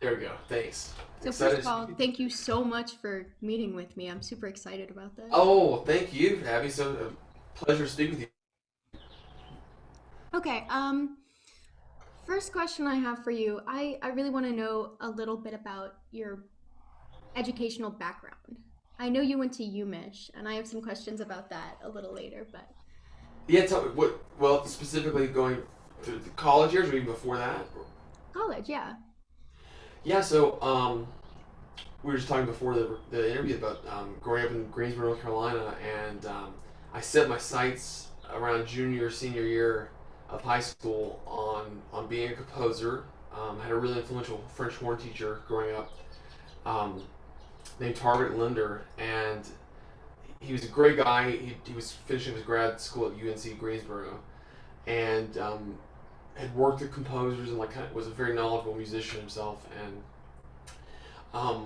There we go. Thanks. So first Excited to of all, speak with you. thank you so much for meeting with me. I'm super excited about this. Oh, thank you, Abby. So, pleasure to speak with you. Okay, first question I have for you. I really want to know a little bit about your educational background. I know you went to UMich, and I have some questions about that a little later, but Yeah, tell me what. Well, specifically going through the college years, or even before that. college, yeah. Yeah. So, we were just talking before the interview about growing up in Greensboro, North Carolina, and I set my sights around junior, senior year of high school on being a composer. I had a really influential French horn teacher growing up, um, named Tarbert Linder, and he was a great guy. He was finishing his grad school at UNC Greensboro, and had worked with composers and like kind of was a very knowledgeable musician himself. And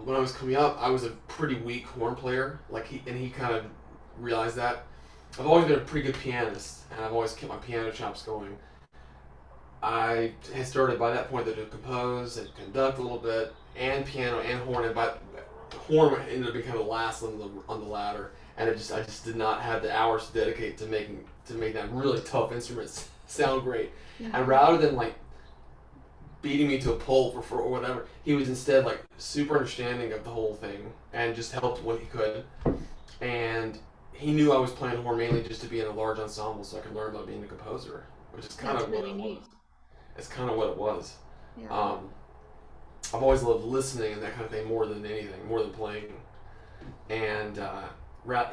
when I was coming up, I was a pretty weak horn player. He kind of realized that. I've always been a pretty good pianist, and I've always kept my piano chops going. I had started by that point to compose and conduct a little bit, and piano and horn, and by horn ended up being kind of last on the ladder, and I just did not have the hours to dedicate to make that really tough instruments sound great. Yeah. And rather than like beating me to a pulp or whatever, he was instead like super understanding of the whole thing and just helped what he could. And he knew I was playing horn mainly just to be in a large ensemble so I could learn about being a composer, which is kind That's of what really it was. neat. It's kind of what it was. Yeah. Um, I've always loved listening and that kind of thing more than anything, more than playing. And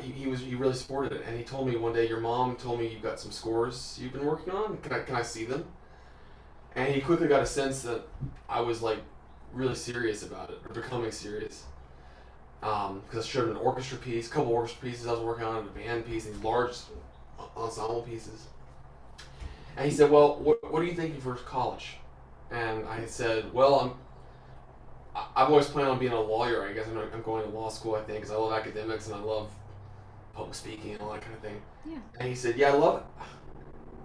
he really supported it. And he told me one day, your mom told me you've got some scores you've been working on. Can I see them? And he quickly got a sense that I was like really serious about it or becoming serious. Because I showed him an orchestra piece, a couple orchestra pieces I was working on, a band piece, these large ensemble pieces. And he said, "Well, what are you thinking for college?" And I said, "Well, I've always planned on being a lawyer. I guess I'm going to law school. I think because I love academics and I love public speaking and all that kind of thing." Yeah. And he said, "Yeah,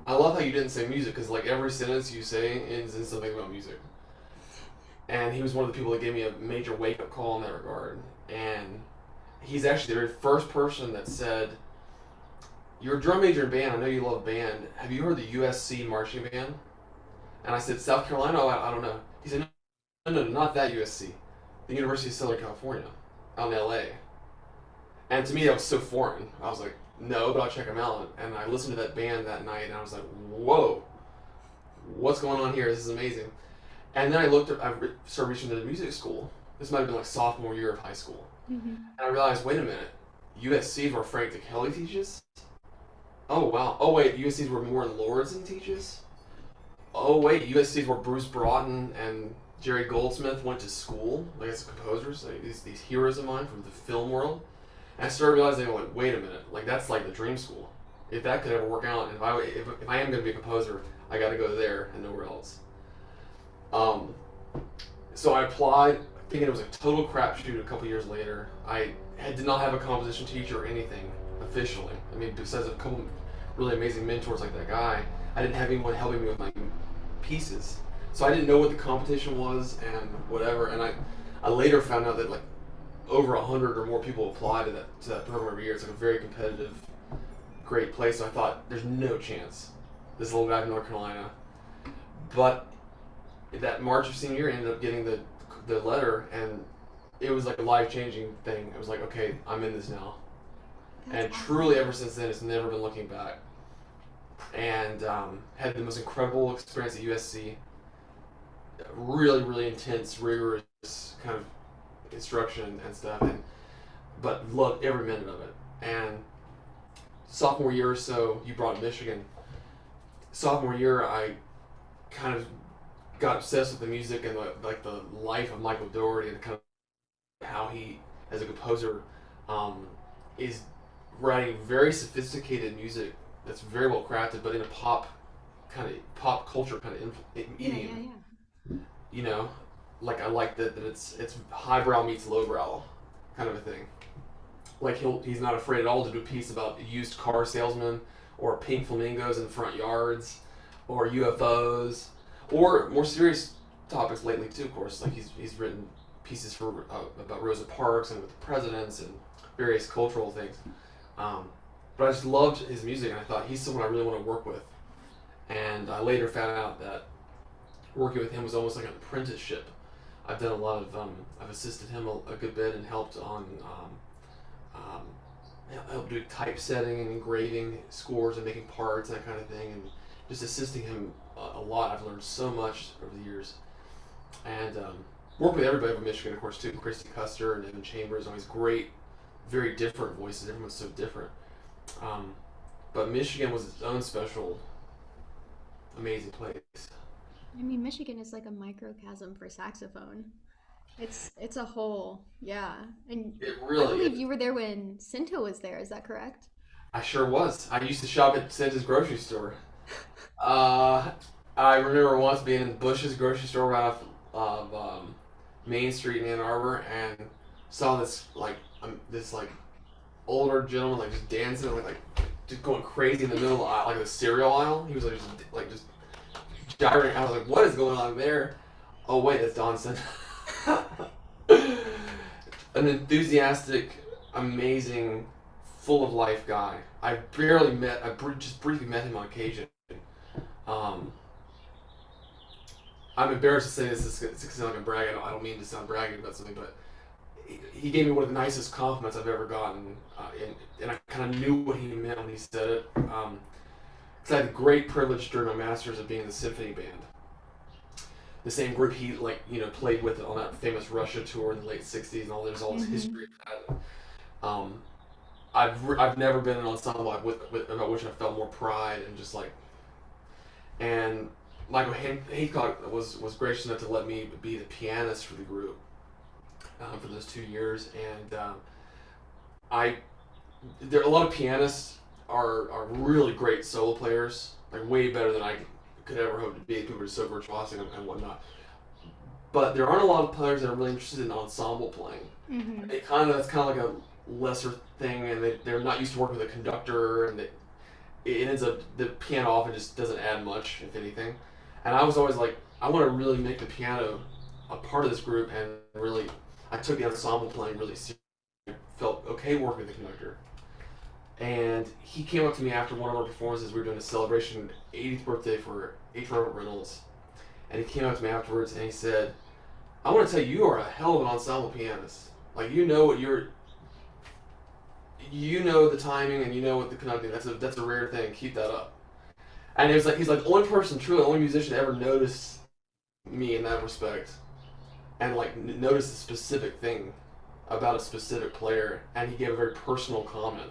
I love how you didn't say music because like every sentence you say ends in something about music." And he was one of the people that gave me a major wake up call in that regard. And he's actually the very first person that said, "You're a drum major in band. I know you love band. Have you heard the USC marching band?" And I said, "South Carolina? Oh, I don't know." He said, "No, not that USC. The University of Southern California, out in LA." And to me, that was so foreign. I was like, "No, but I'll check them out." And I listened to that band that night, and I was like, "Whoa, what's going on here? This is amazing." And then started reaching into the music school. This might have been like sophomore year of high school. Hmm. And I realized, wait a minute, USC is where Frank DeKelly teaches? Oh, wow. Oh, wait, USC is where Warren Lordson teaches? Oh, wait, USC is where Bruce Broughton and Jerry Goldsmith went to school, like as composers, like these heroes of mine from the film world. And I started realizing, like, wait a minute, like that's like the dream school. If that could ever work out, and if I am going to be a composer, I got to go there and nowhere else. Um, so I applied, thinking it was a total crapshoot. A couple years later, did not have a composition teacher or anything officially. I mean, besides a couple really amazing mentors like that guy, I didn't have anyone helping me with my pieces. So I didn't know what the competition was and whatever. And I later found out that like over 100 or more people apply to that program every year. It's like a very competitive, great place. So I thought, there's no chance. This little guy from North Carolina. But that March of senior year, I ended up getting the letter, and it was like a life changing thing. It was like, okay, I'm in this now, That's and truly, awesome. ever since then, it's never been looking back. And had the most incredible experience at USC. Really, really intense, rigorous kind of instruction and stuff, but loved every minute of it. And sophomore year or so, you brought Michigan. Sophomore year, I kind of got obsessed with the music and the life of Michael Dougherty and kind of how he, as a composer, um, is writing very sophisticated music that's very well crafted, but in a pop culture kind of Yeah, yeah, idiom. yeah. You know, like I like that it's highbrow meets lowbrow kind of a thing. Like he's not afraid at all to do a piece about used car salesmen or pink flamingos in front yards or UFOs or more serious topics lately too. Of course, like he's written pieces for about Rosa Parks and with the presidents and various cultural things. Um, but I just loved his music, and I thought he's someone I really want to work with. And I later found out that working with him was almost like an apprenticeship. I've done a lot of I've assisted him a good bit and helped on um, helped do typesetting and engraving scores and making parts and that kind of thing, and just assisting him a lot. I've learned so much over the years, and worked with everybody from Michigan, of course, too. Christy Custer and Evan Chambers, always great, very different voices. Everyone's so different. But Michigan was its own special, amazing place. I mean, Michigan is like a microcosm for saxophone. It's a whole, yeah. And It I really believe is. you were there when Cinto was there. Is that correct? I sure was. I used to shop at Santa's grocery store. Uh, I remember once being in Bush's grocery store right off of Main Street in Ann Arbor, and saw this like older gentleman like just dancing like just going crazy in the middle of the aisle, like the cereal aisle. He was just gyrating. I was like, what is going on there? Oh wait, that's Don Sent. An enthusiastic, amazing, full of life guy. Just briefly met him on occasion. Um, I'm embarrassed to say this. It's sound like I'm bragging. I don't mean to sound bragging about something, but he gave me one of the nicest compliments I've ever gotten, and I kind of knew what he meant when he said it. Because I had the great privilege during my masters of being in the symphony band, the same group he played with on that famous Russia tour in the late '60s, and there's all this Mm-hmm. history of that. I've never been in an ensemble about which I felt more pride and just like. And Michael Haycock was gracious enough to let me be the pianist for the group for those 2 years, and I there a lot of pianists are really great solo players, like way better than I could ever hope to be. People are so virtuosic and whatnot. But there aren't a lot of players that are really interested in ensemble playing. Mm-hmm. That's kind of like a lesser thing, and they're not used to working with a conductor, and it ends up the piano often just doesn't add much, if anything. And I was always like, I want to really make the piano a part of this group, and really, I took the ensemble playing really seriously. Felt okay working with the conductor. And he came up to me after one of our performances. We were doing a celebration, 80th birthday for H. Robert Reynolds, and he came up to me afterwards and he said, "I want to tell you, you are a hell of an ensemble pianist. Like you know the timing and you know what the conducting. That's a rare thing. Keep that up." And it was like he's like the only person, truly the only musician to ever notice me in that respect, and like notice a specific thing about a specific player, and he gave a very personal comment.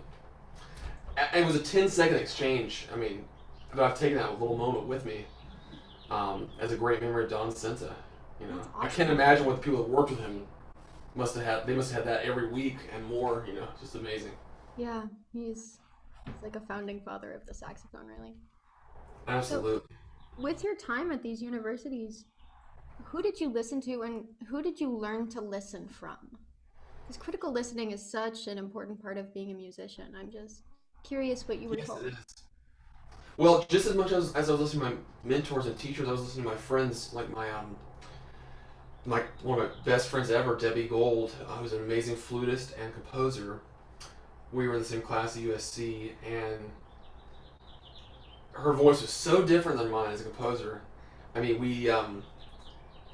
And it was a 10-second exchange. I mean, but I've taken that little moment with me as a great memory of Don Senta. That's I can't awesome. imagine what the people that worked with him must have had. They must have had that every week and more. Just amazing. Yeah, he's like a founding father of the saxophone, really. So, Absolutely. with your time at these universities, who did you listen to and who did you learn to listen from? Because critical listening is such an important part of being a musician. I'm just curious what you were Yes, it told. is. Well, just as much as I was listening to my mentors and teachers, I was listening to my friends, like my one of my best friends ever, Debbie Gold, who's an amazing flutist and composer. We were in the same class at USC, and her voice was so different than mine as a composer. I mean,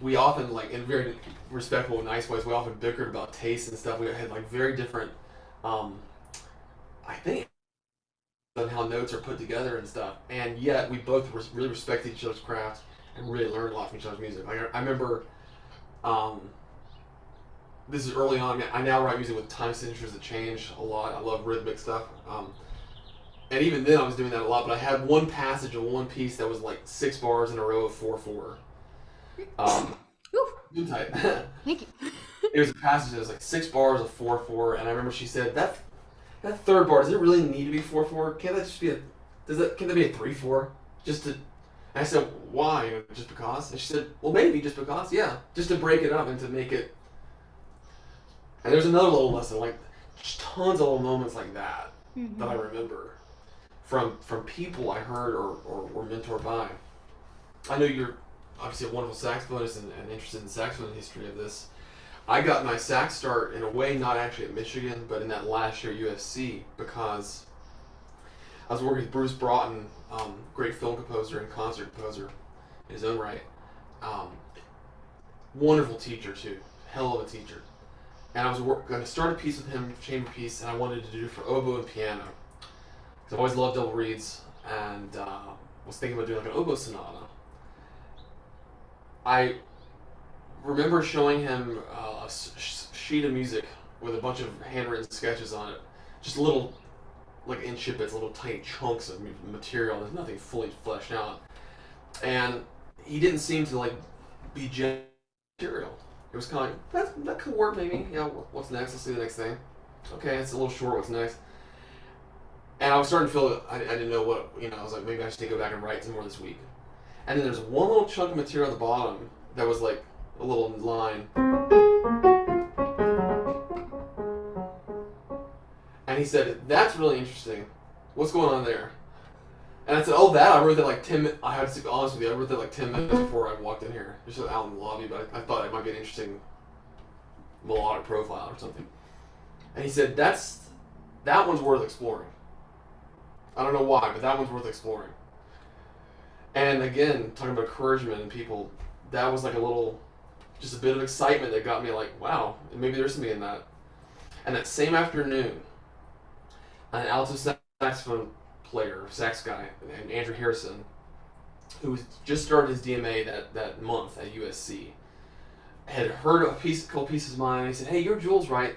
we often like in very respectful, nice ways. We often bickered about taste and stuff. We had like very different, um, I think, on how notes are put together and stuff. And yet we both really respected each other's craft and really learned a lot from each other's music. Like I remember, um, this is early on. I now write music with time signatures that change a lot. I love rhythmic stuff. And even then, I was doing that a lot. But I had one passage of one piece that was like 6 bars in a row of 4/4. Um, Ooh, type. thank you. It was a passage that was like 6 bars of 4/4, and I remember she said that third bar, does it really need to be 4/4? Can't that just be a can that be a 3/4? Just to, and I said, why? Just because? And she said, well, maybe just because, yeah, just to break it up and to make it. And there's another little lesson, like just tons of little moments like that I Mm-hmm. remember from people I heard or were mentored by. I know you're obviously a wonderful saxophonist and interested in the saxophone history of this. I got my sax start in a way not actually at Michigan, but in that last year at USC because I was working with Bruce Broughton, great film composer and concert composer in his own right. Um, Wonderful teacher too, hell of a teacher. And I was going to start a piece with him, chamber piece, and I wanted to do it for oboe and piano. Because I always loved double reeds, and was thinking about doing like an oboe sonata. I remember showing him a sheet of music with a bunch of handwritten sketches on it, just little, like in bits, little tiny chunks of material. There's nothing fully fleshed out, and he didn't seem to like be material. It was kind of like that could work maybe. Yeah, what's next? Let's do the next thing. Okay, it's a little short. What's next? And I was starting to feel that I didn't know what, I was like, maybe I should go back and write some more this week. And then there's one little chunk of material at the bottom that was like a little line. And he said, that's really interesting. What's going on there? And I said, oh, that? I wrote that like 10 minutes. I have to be honest with you, I wrote that like 10 minutes before I walked in here. Just out in the lobby, but I thought it might be an interesting melodic profile or something. And he said, that one's worth exploring. I don't know why, but that one's worth exploring. And again, talking about encouragement and people, that was like just a bit of excitement that got me like, wow, maybe there's something in that. And that same afternoon, an alto saxophone player, sax guy, named Andrew Harrison, who just started his DMA that month at USC, had heard a couple pieces of mine, and he said, hey, you're Jules, right?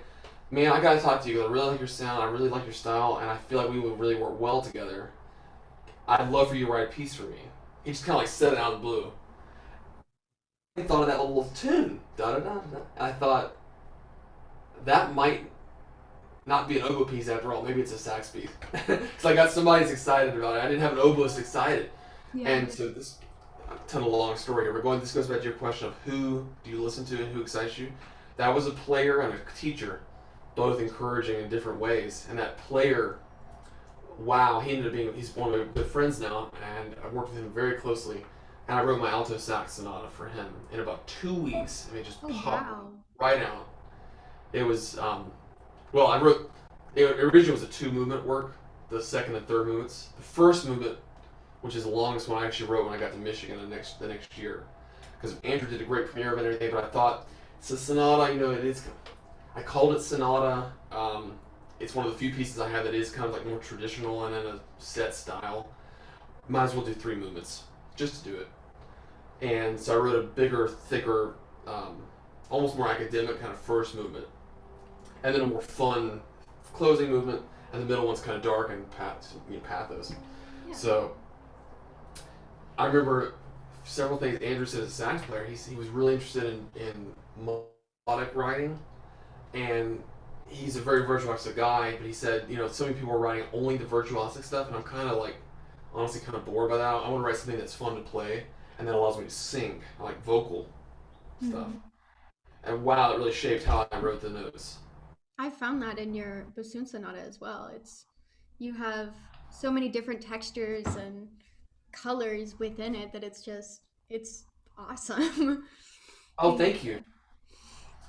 Man, I gotta talk to you because I really like your sound, I really like your style, and I feel like we would really work well together. I'd love for you to write a piece for me. He just kind of like said it out of the blue. I thought of that little tune, da da da da, and I thought that might not be an oboe piece after all. Maybe it's a sax piece. Because I got somebody that's excited about it. I didn't have an oboist excited, and so this ton of long story here. This goes back to your question of who do you listen to and who excites you. That was a player and a teacher, both encouraging in different ways. And that player, wow, he's one of my good friends now, and I've worked with him very closely. And I wrote my alto sax sonata for him in about 2 weeks, and it just popped right out. It was, it originally was a 2-movement work, the second and third movements. The first movement, which is the longest one, I actually wrote when I got to Michigan the next year. Because Andrew did a great premiere of it and everything, but I thought, it's a sonata, I called it sonata. It's one of the few pieces I have that is kind of like more traditional and in a set style. Might as well do 3 movements, just to do it. And so I wrote a bigger, thicker, almost more academic kind of first movement. And then a more fun closing movement, and the middle one's kind of dark and pathos. Yeah. So I remember several things Andrew said as a sax player. He was really interested in melodic writing, and he's a very virtuosic guy, but he said, so many people are writing only the virtuosic stuff, and I'm kind of like, honestly kind of bored by that. I want to write something that's fun to play, and that allows me to sing, like vocal stuff. And wow, it really shaped how I wrote the notes. I found that in your bassoon sonata as well. You have so many different textures and colors within it that it's awesome. Oh, thank you.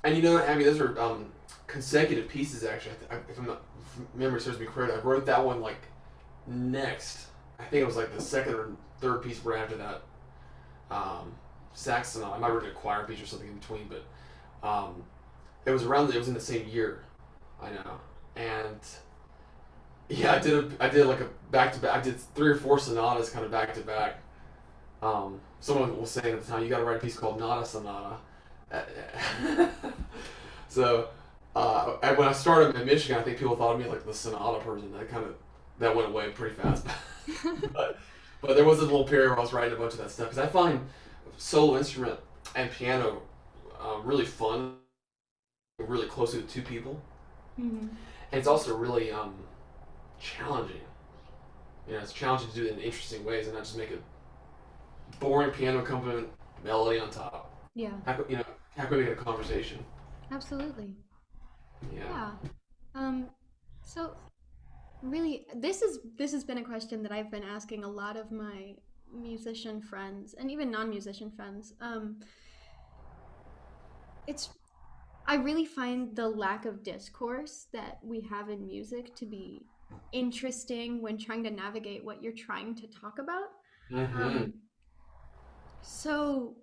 And those are consecutive pieces actually. If memory serves me correct, I wrote that one like next. I think it was like the second or third piece right after that sax sonata. I might have written a choir piece or something in between, but it was in the same year. I know, and yeah, I did like a back to back. I did 3 or 4 sonatas kind of back to back. Someone was saying at the time, you got to write a piece called Nada Sonata. So when I started in Michigan, I think people thought of me like the sonata person. That went away pretty fast. but there was a little period where I was writing a bunch of that stuff because I find solo instrument and piano really fun, really close to 2 people. And it's also really challenging. It's challenging to do it in interesting ways and not just make a boring piano accompaniment melody on top. Yeah. How can we make a conversation? Absolutely. Yeah. So really, this has been a question that I've been asking a lot of my musician friends and even non-musician friends, it's I really find the lack of discourse that we have in music to be interesting when trying to navigate what you're trying to talk about. Mm-hmm. Um, so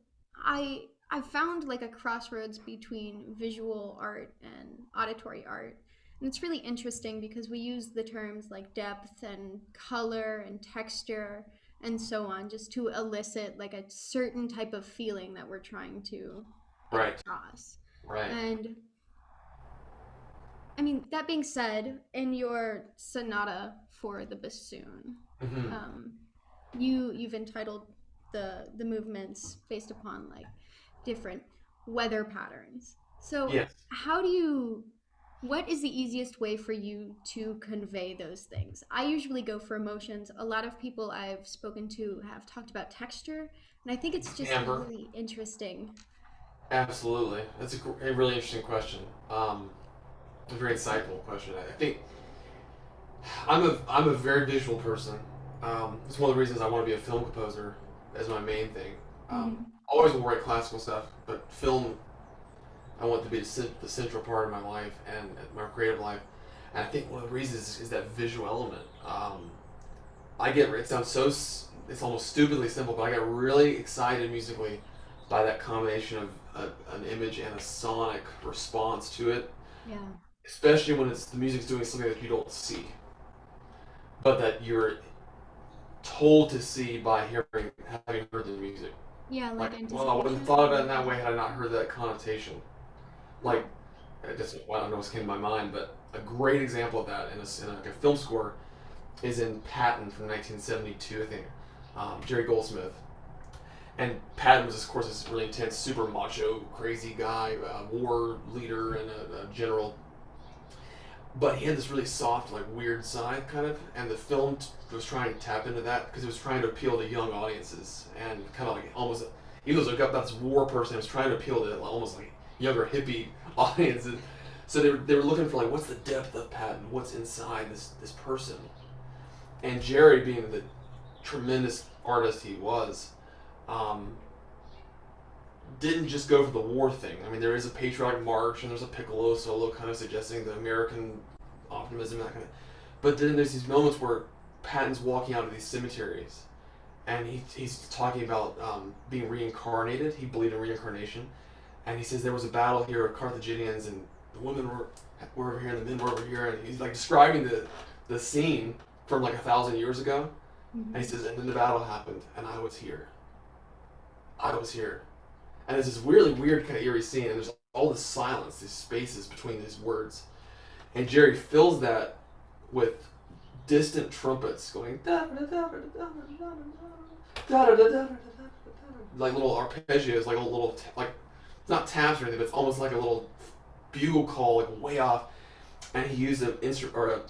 I found like a crossroads between visual art and auditory art. And it's really interesting because we use the terms like depth and color and texture and so on just to elicit like a certain type of feeling that we're trying to get Right. across. Right. And I mean, that being said, in your sonata for the bassoon, Mm-hmm. um, you've entitled the movements based upon like different weather patterns. So Yes. how do you what is the easiest way for you to convey those things? I usually go for emotions. A lot of people I've spoken to have talked about texture, and I think it's just Amber. really interesting. Absolutely. That's a really interesting question. A very insightful question. I think I'm a very visual person. It's one of the reasons I want to be a film composer as my main thing. Hmm. Always will write classical stuff, but film I want to be the central part of my life and my creative life. And I think one of the reasons is that visual element. It sounds it's almost stupidly simple, but I get really excited musically by that combination of an image and a sonic response to it, Yeah. especially when the music's doing something that you don't see, but that you're told to see by having heard the music. Yeah, like Like, well, I wouldn't have anticipation. thought about it in that way had I not heard that connotation. Like, I don't know what came to my mind, but a great example of that in a film score is in Patton from 1972, I think. Jerry Goldsmith. And Patton was, of course, this really intense, super macho, crazy guy, war leader and a general. But he had this really soft, like weird side, kind of. And the film was trying to tap into that because it was trying to appeal to young audiences and kind of like almost, even though it was about this war person, it was trying to appeal to almost like younger hippie audiences. So they were looking for like what's the depth of Patton, what's inside this person, and Jerry being the tremendous artist he was, um, didn't just go for the war thing. I mean, there is a patriotic march and there's a piccolo solo kind of suggesting the American optimism and that kind of. But then there's these moments where Patton's walking out of these cemeteries, and he's talking about being reincarnated. He believed in reincarnation, and he says there was a battle here of Carthaginians, and the women were over here, and the men were over here, and he's like describing the scene from like 1,000 years ago, Hmm. and he says, and then the battle happened, and I was here. I was here. And it's this really weird kind of eerie scene, and there's all this silence, these spaces between these words. And Jerry fills that with distant trumpets going da da da da da da da da da like little arpeggios, like a little like it's not taps or anything, but it's almost like a little bugle call, like way off. And he used an instrument or a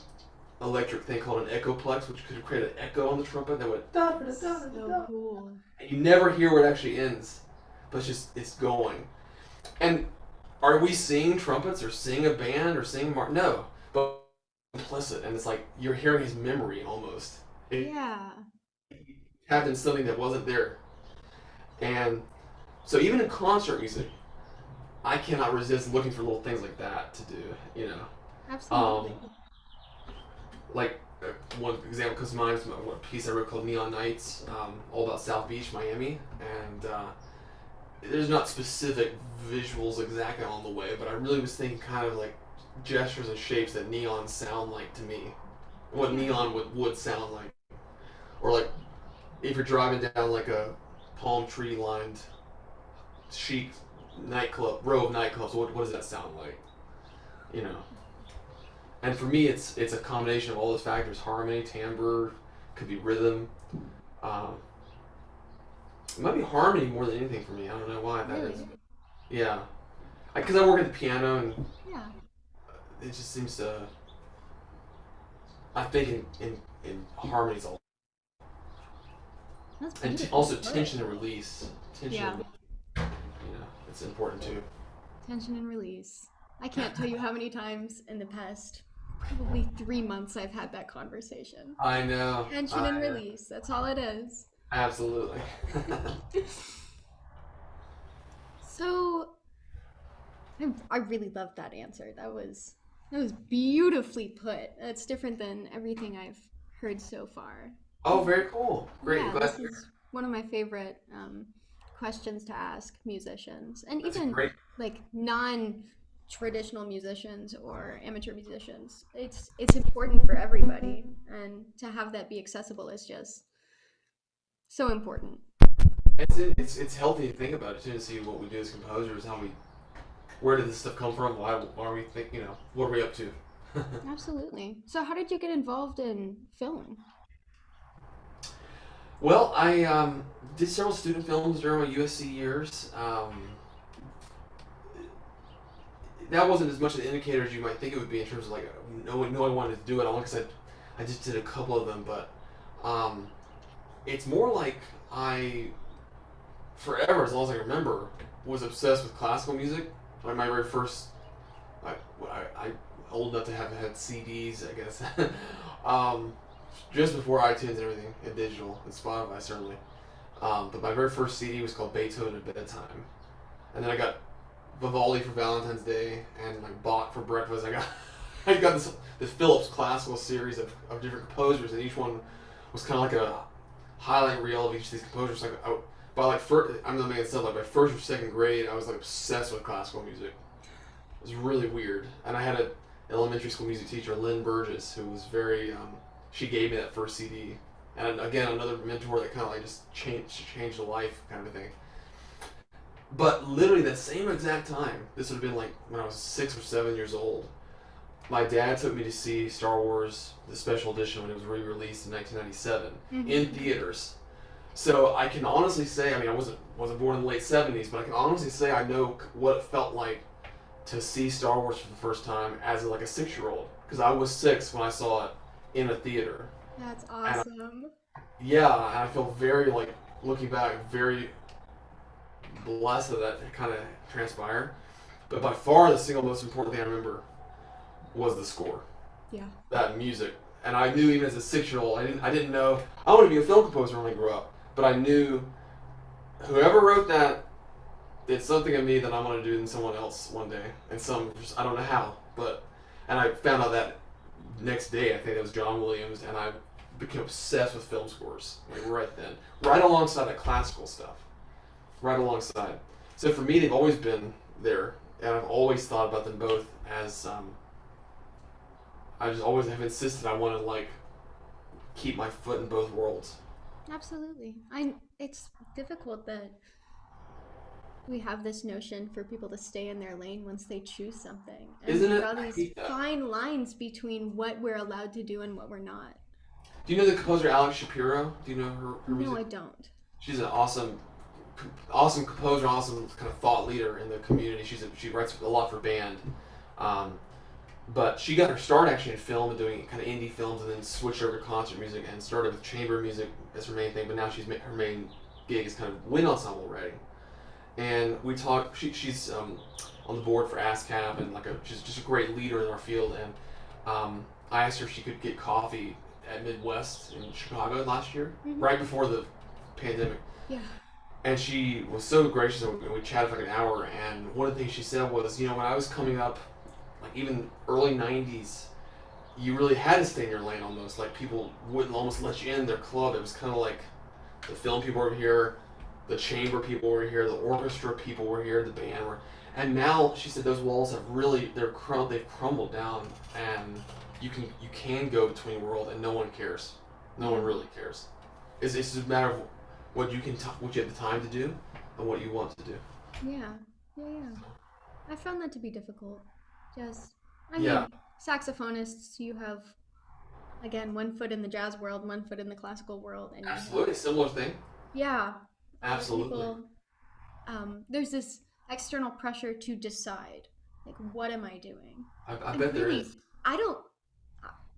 electric thing called an echoplex, which could create an echo on the trumpet that went da da da da So da. cool. And you never hear where it actually ends, but it's going. And are we seeing trumpets or seeing a band or seeing no, but implicit, and it's like you're hearing his memory almost. It Yeah. happened something that wasn't there, and so even in concert music, I cannot resist looking for little things like that to do. Um, Absolutely. like one example comes to mind is a piece I wrote called Neon Nights, all about South Beach, Miami, and there's not specific visuals exactly on the way, but I really was thinking kind of like gestures and shapes that neon sound like to me, what Yeah. neon would sound like, or like if you're driving down like a palm tree lined chic row of nightclubs, what does that sound like? You know. And for me, it's a combination of all those factors: harmony, timbre, could be rhythm. Um, it might be harmony more than anything for me. I don't know why that is. Really? But yeah, because I work at the piano and Yeah. it just seems to. I think in harmonies all, That's and beautifully also put. tension and release. Tension, Yeah. and, it's important too. Tension and release. I can't tell you how many times in the past probably 3 months I've had that conversation. I know. Tension and I know. release. That's all it is. Absolutely. So I really loved that answer. That was beautifully put. That's different than everything I've heard so far. Oh, very cool. Great. I'm Yeah, glad this to hear. is one of my favorite questions to ask musicians, and That's a even great. like non-traditional musicians or amateur musicians. It's important for everybody, and to have that be accessible is just so important. It's healthy to think about it too, to see what we do as composers, how we, where did this stuff come from? Why are we think, what are we up to? Absolutely. So, how did you get involved in film? Well, I did several student films during my USC years. That wasn't as much an indicator as you might think it would be in terms of like knowing I wanted to do it. Only because I just did a couple of them, but um, it's more like I forever, as long as I remember, was obsessed with classical music. Like my very first, I old enough to have had CDs, I guess. um, just before iTunes and everything, and digital, and Spotify certainly. But my very first CD was called Beethoven at Bedtime, and then I got Vivaldi for Valentine's Day, and I bought for breakfast. I got this Phillips classical series of different composers, and each one was kind of like a highlight reel of each of these composers. Like by like first, I'm the man said like by first or second grade, I was like obsessed with classical music. It was really weird, and I had an elementary school music teacher, Lynn Burgess, who was very. She gave me that first CD, and again another mentor that kind of like just changed a life kind of a thing. But literally that same exact time, this would have been like when I was 6 or 7 years old. My dad took me to see Star Wars, the special edition when it was re-released in 1997 in Mm-hmm. theaters. So I can honestly say, I mean, I wasn't born in the late '70s, but I can honestly say I know what it felt like to see Star Wars for the first time as like a 6-year-old, because I was 6 when I saw it in a theater, That's and awesome. yeah, and I feel very like looking back, very blessed that that kind of transpired. But by far the single most important thing I remember was the score, Yeah. that music. And I knew even as a 6-year-old, I didn't know I wanted to be a film composer when I grew up, but I knew whoever wrote that did something in me that I want to do in someone else one day, and I don't know how, but and I found out that next day. I think it was John Williams, and I became obsessed with film scores like right then, right alongside the classical stuff, right alongside. So for me, they've always been there, and I've always thought about them both as I just always have insisted I want to like keep my foot in both worlds. Absolutely. I It's difficult that we have this notion for people to stay in their lane once they choose something. And we Isn't it? draw I these hate that. fine lines between what we're allowed to do and what we're not. Do you know the composer Alex Shapiro? Do you know her No, music? I don't. She's an awesome composer, awesome kind of thought leader in the community. She writes a lot for band, um, but she got her start actually in film and doing kind of indie films, and then switched over to concert music and started with chamber music as her main thing. But now her main gig is kind of wind ensemble writing. And we talk. She's on the board for ASCAP, and she's just a great leader in our field. And I asked her if she could get coffee at Midwest in Chicago last year, Hmm. right before the pandemic. Yeah. And she was so gracious, and we chatted for like an hour. And one of the things she said was, when I was coming up, like even early '90s, you really had to stay in your lane almost. Like people wouldn't almost let you in their club. It was kind of like the film people were here, the chamber people were here, the orchestra people were here, the band were. And now she said those walls have really they've crumbled down, and you can go between world, and no one cares. No one Yeah. really cares. It's just a matter of what you have the time to do and what you want to do. Yeah. Yeah. Yeah. I found that to be difficult. Just, I Yeah, mean, saxophonists, you have, again, one foot in the jazz world, one foot in the classical world, and you have, absolutely similar thing. yeah, where Absolutely. people, there's this external pressure to decide, like, what am I doing? I And bet there is. really, I don't,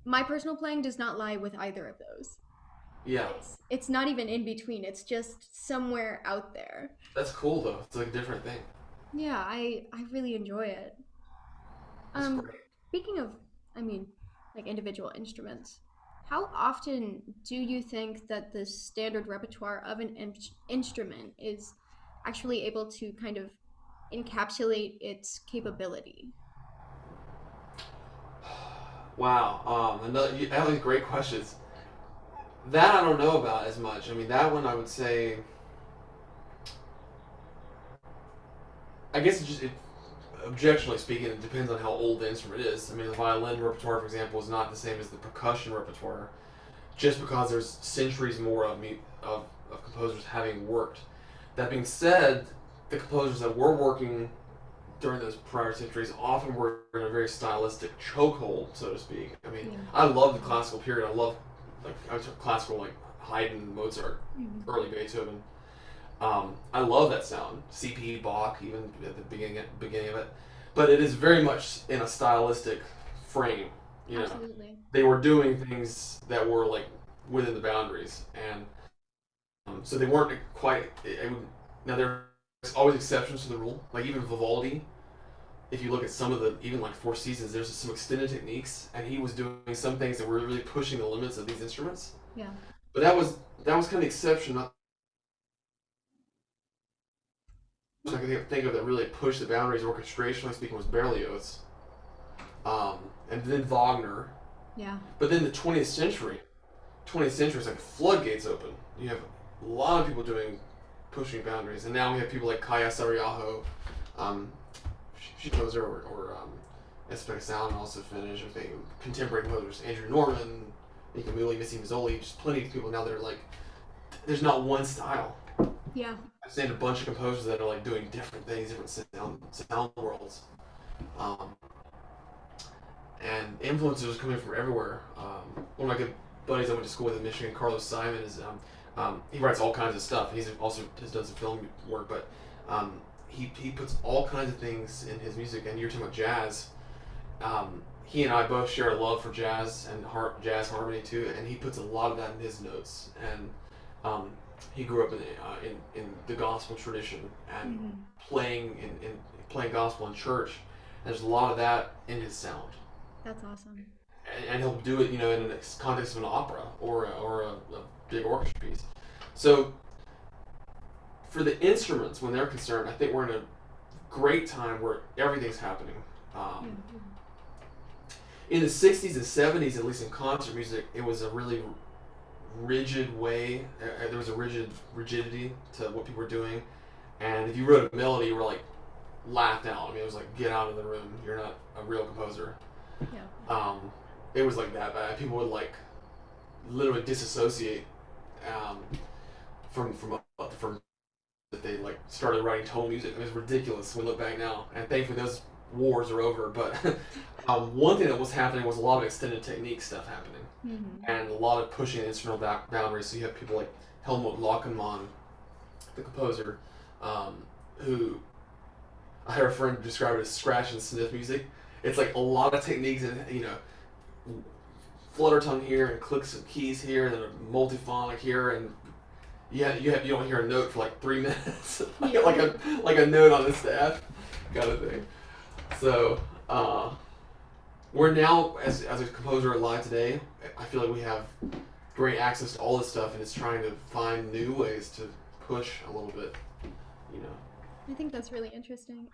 my personal playing does not lie with either of those. Yeah, It's not even in between. It's just somewhere out there. that's cool though. It's like a different thing. Yeah, I really enjoy it. That's Um, great. Speaking of, I mean, like individual instruments, How often do you think that the standard repertoire of an instrument is actually able to kind of encapsulate its capability? Wow. You have these great questions. That I don't know about as much. I mean, that one I would say. I guess objectively speaking, it depends on how old the instrument is. I mean, the violin repertoire, for example, is not the same as the percussion repertoire, just because there's centuries more of composers having worked. That being said, the composers that were working during those prior centuries often were in a very stylistic chokehold, so to speak. I mean, Yeah. I love the classical period. I took classical like Haydn, Mozart, Mhm. early Beethoven. I love that sound. CP Bach, even at the beginning of it, but it is very much in a stylistic frame. You know, Absolutely. they were doing things that were like within the boundaries, and so they weren't quite. Now there's always exceptions to the rule. Like even Vivaldi, if you look at some of the even like Four Seasons, there's some extended techniques, and he was doing some things that were really pushing the limits of these instruments. Yeah. But that was kind of the exception. Not I can think of that really pushed the boundaries orchestrationally speaking was Berlioz, and then Wagner. Yeah. But then the 20th century is like floodgates open. You have a lot of people doing pushing boundaries, and now we have people like Kaya Sariaho, um, composer, or Espec Sound also Finnish. I think contemporary composers, Andrew Norman, Mika Muli, Missy Mazzoli, just plenty of people now that are like, there's not one style. Yeah. I've seen a bunch of composers that are like doing different things, different sound worlds, um, and influences are coming from everywhere. One of my good buddies I went to school with in Michigan, Carlos Simon, is he writes all kinds of stuff. He's also has done some film work, but he puts all kinds of things in his music. And you're talking about jazz. He and I both share a love for jazz and jazz harmony too, and he puts a lot of that in his notes. And he grew up in the gospel tradition and Hmm. playing gospel in church. And there's a lot of that in his sound, That's awesome. and he'll do it, in the context of an opera or a big orchestra piece. So for the instruments, when they're concerned, I think we're in a great time where everything's happening. Um, Yeah. in the 60s and 70s, at least in concert music, it was a really rigid way. There was a rigidity to what people were doing, and if you wrote a melody, you were like laughed out. I mean, it was like, get out of the room. You're not a real composer. Yeah. It was like that bad. People would like literally disassociate um, from that they like started writing tone music. It was ridiculous. We look back now, and thankfully those wars are over. But one thing that was happening was a lot of extended technique stuff happening, Hmm. and a lot of pushing the instrumental boundaries. So you have people like Helmut Lockenmann, the composer, who I heard a friend describe it as scratch and sniff music. It's like a lot of techniques and flutter tongue here and clicks and keys here and then a multiphonic here and you don't hear a note for like 3 minutes like a note on the staff kind of thing. So we're now as a composer alive today. I feel like we have great access to all this stuff and it's trying to find new ways to push a little bit. You know. I think that's really interesting.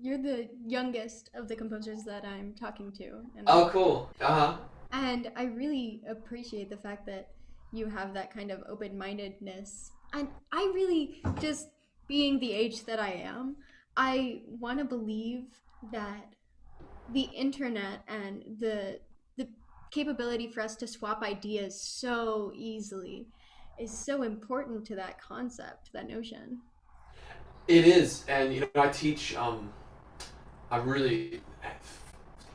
You're the youngest of the composers that I'm talking to, Oh, cool. Uh huh. and I really appreciate the fact that you have that kind of open-mindedness. And I really just being the age that I am, I want to believe that the internet and the capability for us to swap ideas so easily is so important to that concept, that notion. It is, and I teach. I'm really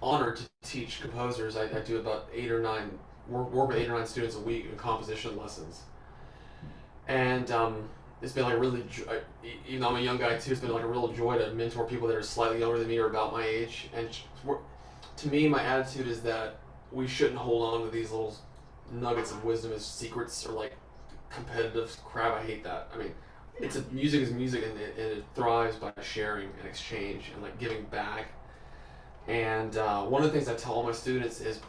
honored to teach composers. I do about 8 or 9 work with 8 or 9 students a week in composition lessons, and it's been like really. Even though I'm a young guy too, it's been like a real joy to mentor people that are slightly younger than me or about my age. And to me, my attitude is that we shouldn't hold on to these little nuggets of wisdom as secrets or like competitive crap. I hate that. I mean, music is music, and it thrives by sharing and exchange and like giving back. And one of the things I tell all my students is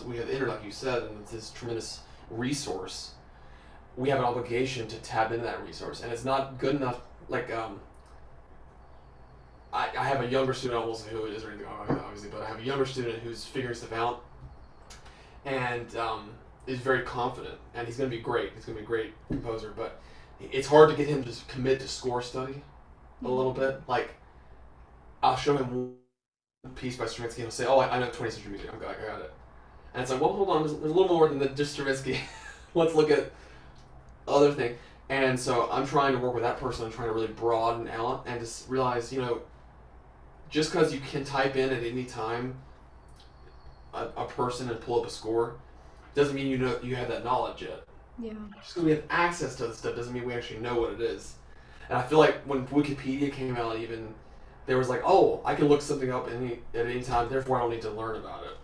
we have the internet, like you said, and it's this tremendous resource, we have an obligation to tap into that resource, and it's not good enough. Like, I have a younger student, I won't say who it is or anything, obviously, but I have a younger student who's figuring stuff out, and is very confident, and he's going to be great. He's going to be a great composer, but it's hard to get him to commit to score study a little bit. Like, I'll show him one piece by Stravinsky, and he'll say, "Oh, I know 20th century music. I got it." And it's like, well, hold on. There's a little more than just Stravinsky. Let's look at other thing. And so I'm trying to work with that person. I'm trying to really broaden out and just realize, just because you can type in at any time a person and pull up a score, doesn't mean you have that knowledge yet. Yeah. Just because we have access to the stuff doesn't mean we actually know what it is. And I feel like when Wikipedia came out, even there was like, oh, I can look something up at any time, therefore I don't need to learn about it.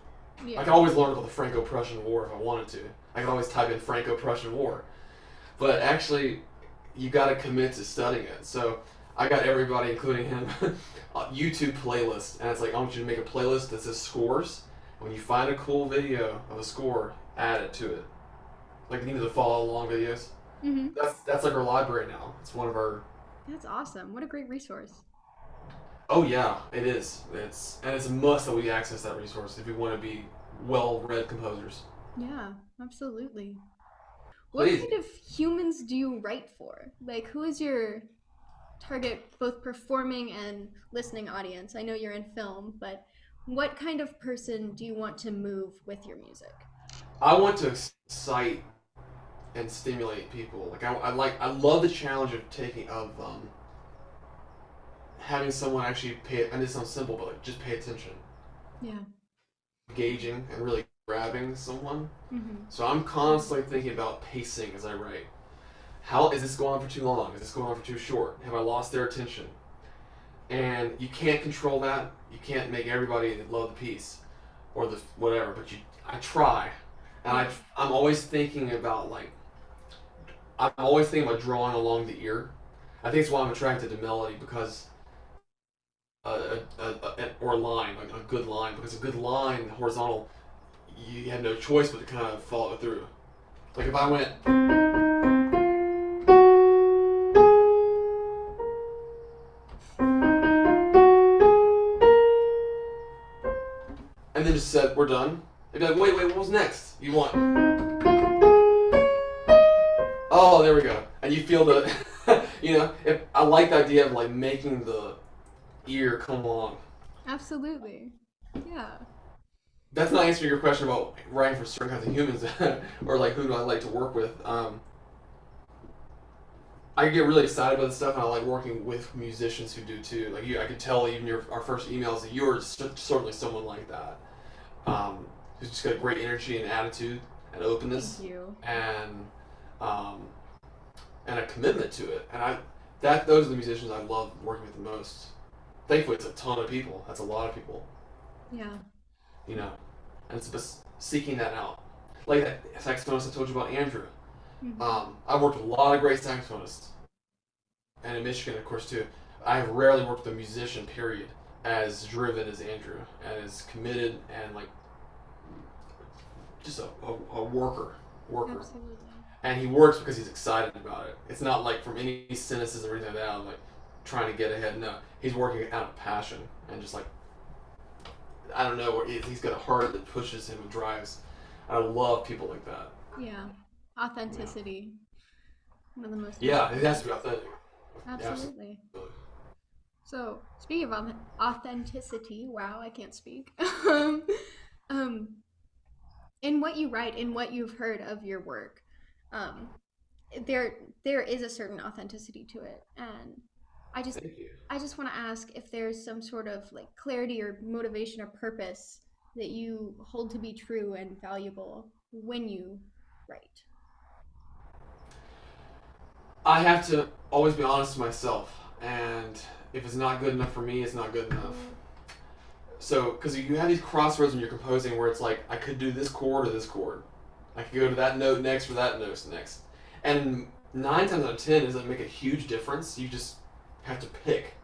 Yeah. I can always learn about the Franco-Prussian War if I wanted to. I can always type in Franco-Prussian War. But actually, you got to commit to studying it. So I got everybody, including him, a YouTube playlist. And it's like, I want you to make a playlist that says scores. When you find a cool video of a score, add it to it. Like, the follow along videos. Mm-hmm. That's like our library now. It's one of our... That's awesome. What a great resource. Oh yeah, it is. It's a must that we access that resource if we want to be well-read composers. Yeah, absolutely. What Please. kind of humans do you write for? Like, who is your target, both performing and listening audience? I know you're in film, but what kind of person do you want to move with your music? I want to excite and stimulate people. Like I love the challenge of having someone actually pay. And this sounds simple, but like just pay attention, Yeah. engaging, and really grabbing someone. Mm-hmm. So I'm constantly thinking about pacing as I write. How is this going on for too long? Is this going on for too short? Have I lost their attention? And you can't control that. You can't make everybody love the piece or the whatever. But I try, and I'm always thinking about drawing along the ear. I think it's why I'm attracted to melody, because or a line, like a good line, because a good line, horizontal, you have no choice but to kind of follow it through. Like if I went, and then just said we're done, they'd be like, wait, what was next? You want? Oh, there we go. And you feel the, if I like the idea of like making the ear come along. Absolutely. Yeah. That's not answering your question about writing for certain kinds of humans, or like who do I like to work with. I get really excited about this stuff, and I like working with musicians who do too. Like I could tell even our first emails that you're certainly someone like that, who's just got great energy and attitude and openness. Thank you. And a commitment to it. And those are the musicians I love working with the most. Thankfully, it's a ton of people. That's a lot of people. Yeah. And it's just seeking that out. Like that saxophonist I told you about, Andrew. Mm-hmm. I've worked with a lot of great saxophonists, and in Michigan, of course, too. I have rarely worked with a musician, period, as driven as Andrew, and as committed and like just a worker. Absolutely. And he works because he's excited about it. It's not like from any cynicism or anything like that, like trying to get ahead. No, he's working out of passion and just like, I don't know, he's got a heart that pushes him and drives. I love people like that. Yeah. Authenticity. One of the most. Yeah, it has to be authentic. Absolutely. So, speaking of authenticity, wow, I can't speak. In what you write, in what you've heard of your work, there is a certain authenticity to it, and I just want to ask if there's some sort of like clarity or motivation or purpose that you hold to be true and valuable when you write. I have to always be honest with myself, and if it's not good enough for me, it's not good enough. So, because you have these crossroads when you're composing where it's like, I could do this chord or this chord. I could go to that note next or that note next. And 9 times out of 10, it doesn't make a huge difference. You just have to pick.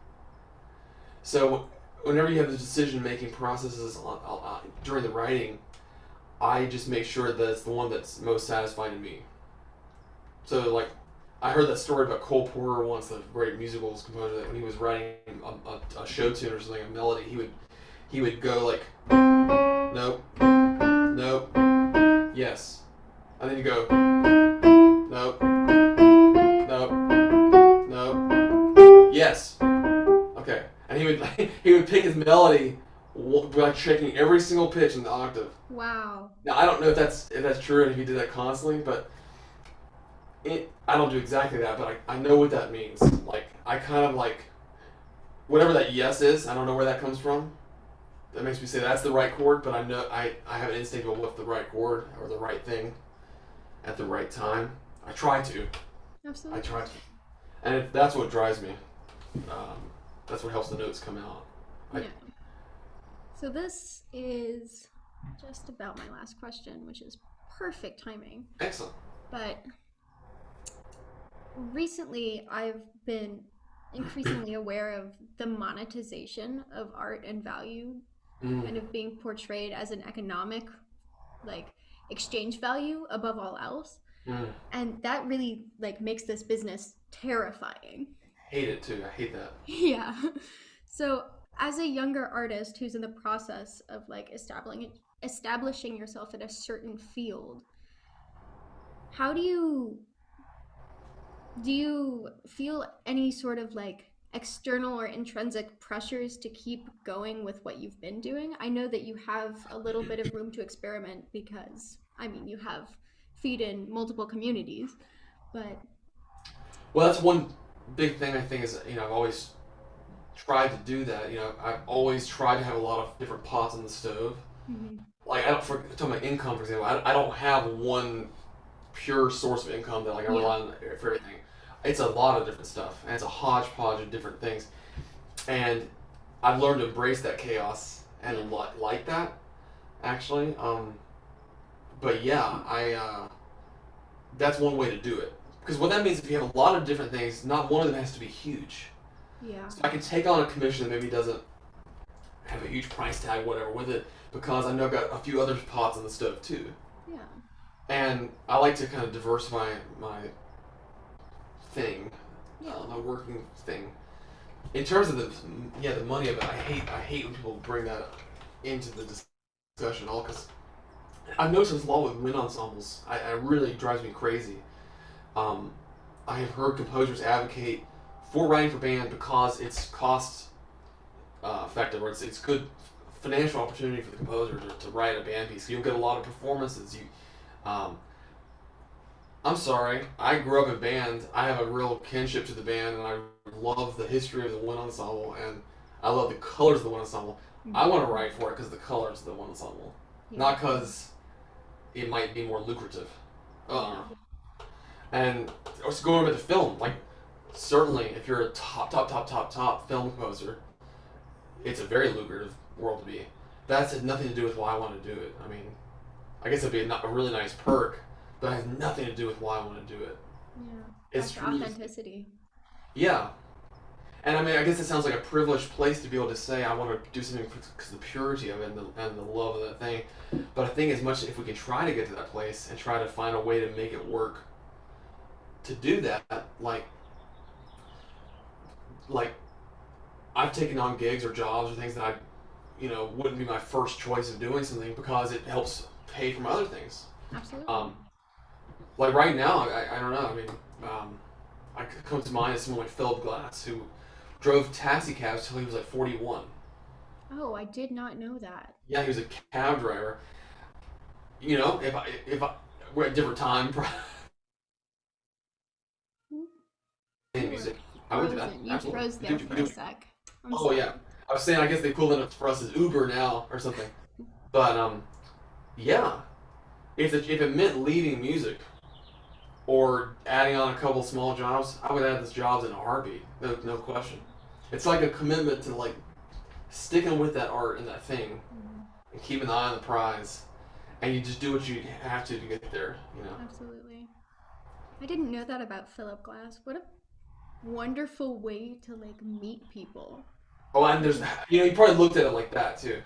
So, whenever you have the decision-making processes during the writing, I just make sure that it's the one that's most satisfying to me. So like, I heard that story about Cole Porter once, the great musicals composer, that when he was writing a show tune or something, a melody, he would go like, nope, nope, yes, and then you go, nope, nope, nope, yes, okay, and he would he would pick his melody by checking every single pitch in the octave. Wow. Now I don't know if that's true and if he did that constantly, but I don't do exactly that, but I know what that means. Like I kind of like whatever that yes is. I don't know where that comes from. That makes me say that's the right chord, but I know I have an instinct of what's the right chord or the right thing at the right time. I try to. Absolutely. I try to, and that's what drives me. Um, that's what helps the notes come out. Yeah. So this is just about my last question, which is perfect timing. Excellent. But recently, I've been increasingly aware of the monetization of art and value kind of being portrayed as an economic, like, exchange value above all else. Mm. And that really, like, makes this business terrifying. Hate it too. I hate that. Yeah. So, as a younger artist who's in the process of like establishing yourself in a certain field, how do you feel any sort of like external or intrinsic pressures to keep going with what you've been doing? I know that you have a little bit of room to experiment because I mean, you have feed in multiple communities, but Well, that's one big thing I think is I've always tried to do that. I've always tried to have a lot of different pots on the stove. mhm, Like I don't for talking about income, for example. I don't have one pure source of income that like I yeah, rely on for everything. It's a lot of different stuff, and it's a hodgepodge of different things. And I've learned to embrace that chaos and yeah, like that actually. But yeah, I that's one way to do it. Because what that means, if you have a lot of different things, not one of them has to be huge. yeah, So I can take on a commission that maybe doesn't have a huge price tag, whatever, with it, because I know I've got a few other pots on the stove too. yeah, And I like to kind of diversify my thing, yeah, my working thing. In terms of the money of it, I hate when people bring that up into the discussion at all, because I've noticed this a lot with wind ensembles. I really drives me crazy. Um, I have heard composers advocate for writing for band because it's cost effective, or it's good financial opportunity for the composer to write a band piece. You'll get a lot of performances. Um, I'm sorry, I grew up in band. I have a real kinship to the band, and I love the history of the wind ensemble, and I love the colors of the wind ensemble. I mhm, want to write for it because of the colors of the wind ensemble, yeah, not because it might be more lucrative. yeah, And also going over to film, like certainly if you're a top film composer, it's a very lucrative world to be. That's had nothing to do with why I want to do it. I mean, I guess it'd be a really nice perk, but it has nothing to do with why I want to do it. yeah. That's It's really, authenticity. yeah. And I mean, I guess it sounds like a privileged place to be able to say I want to do something because of the purity of it and the love of that thing. But I think as much if we can try to get to that place and try to find a way to make it work to do that, like I've taken on gigs or jobs or things that wouldn't be my first choice of doing something because it helps pay for my other things. Absolutely. Um, like right now, I don't know. I mean, I come to mind as someone like Philip Glass who drove taxi cabs till he was like 41. Oh, I did not know that. Yeah, he was a cab driver. If I we're at a different time, You were music, I would do that. frozen. You Absolutely. froze there for a sec. I'm Oh yeah, sorry. I was saying I guess the equivalent for us is Uber now or something. But yeah, if it meant leaving music or adding on a couple small jobs, I would add those jobs in a heartbeat. No question. It's like a commitment to like sticking with that art and that thing Mhm. and keeping the eye on the prize. And you just do what you have to get there. Absolutely. I didn't know that about Philip Glass. What a wonderful way to like meet people. Oh, and Like, there's that. He probably looked at it like that too.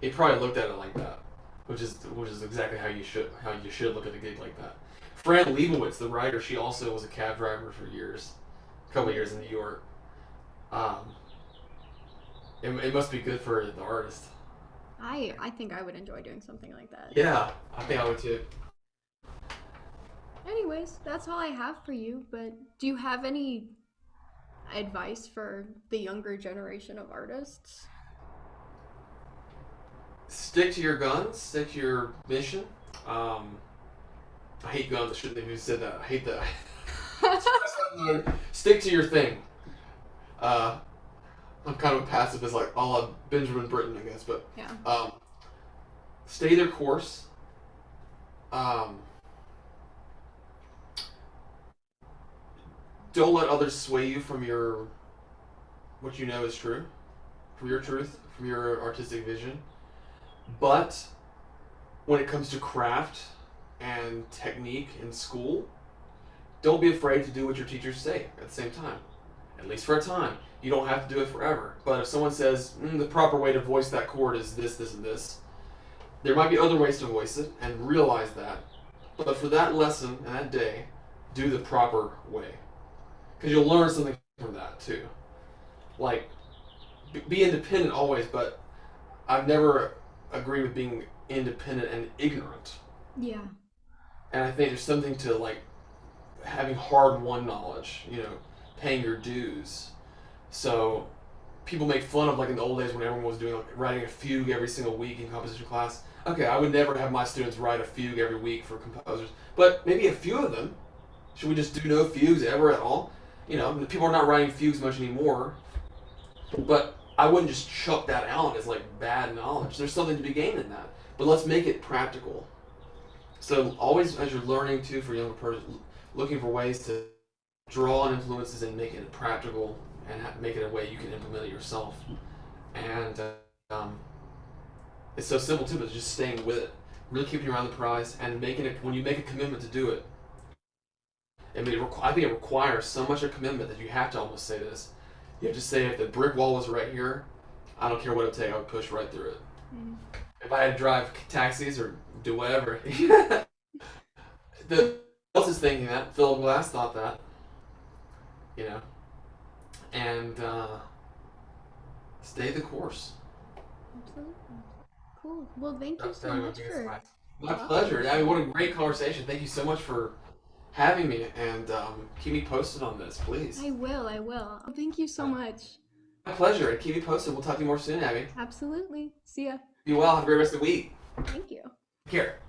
He probably looked at it like that. which is exactly how you should look at a gig like that. Fran Lebowitz, the writer, she also was a cab driver for years, a couple of years in New York. Um, it must be good for the artist. I think I would enjoy doing something like that. Yeah, I think I would too. Anyways, that's all I have for you, but do you have any advice for the younger generation of artists? Stick to your guns. Stick to your mission. Um, I hate guns. I shouldn't have even said that. I hate that. Stick to your thing. Uh, I'm kind of a pacifist, like a la Benjamin Britten, I guess. But Yeah. stay their course. Um, don't let others sway you from your what you know is true, from your truth, from your artistic vision. But when it comes to craft and technique in school, don't be afraid to do what your teachers say at the same time. At least for a time. You don't have to do it forever. But if someone says the proper way to voice that chord is this, this, and this, there might be other ways to voice it, and realize that. But for that lesson and that day, do the proper way. Because you'll learn something from that too. Like, be independent always, but I've never agreed with being independent and ignorant. Yeah. And I think there's something to like having hard-won knowledge, paying your dues. So people make fun of like in the old days when everyone was doing like writing a fugue every single week in composition class. Okay, I would never have my students write a fugue every week for composers, but maybe a few of them. Should we just do no fugues ever at all? People are not writing fugues much anymore, but I wouldn't just chuck that out as like bad knowledge. There's something to be gained in that, but let's make it practical. So always, as you're learning too, for younger person, looking for ways to draw on influences and make it practical and make it a way you can implement it yourself. And it's so simple too, but it's just staying with it, really keeping your eye on the prize, and making it when you make a commitment to do it. I mean, I think it requires so much a commitment that you have to almost say this. You have to say, if the brick wall was right here, I don't care what it would take, I would push right through it. Mm. If I had to drive taxis or do whatever. The else is thinking that. Philip Glass thought that. And stay the course. Absolutely. Cool. Well, thank you so much for... My pleasure. I mean, what a great conversation. Thank you so much for having me, and keep me posted on this, please. I will. Thank you so much. My pleasure, and keep me posted. We'll talk to you more soon, Abby. Absolutely. See ya. Be well. Have a great rest of the week. Thank you. Take care.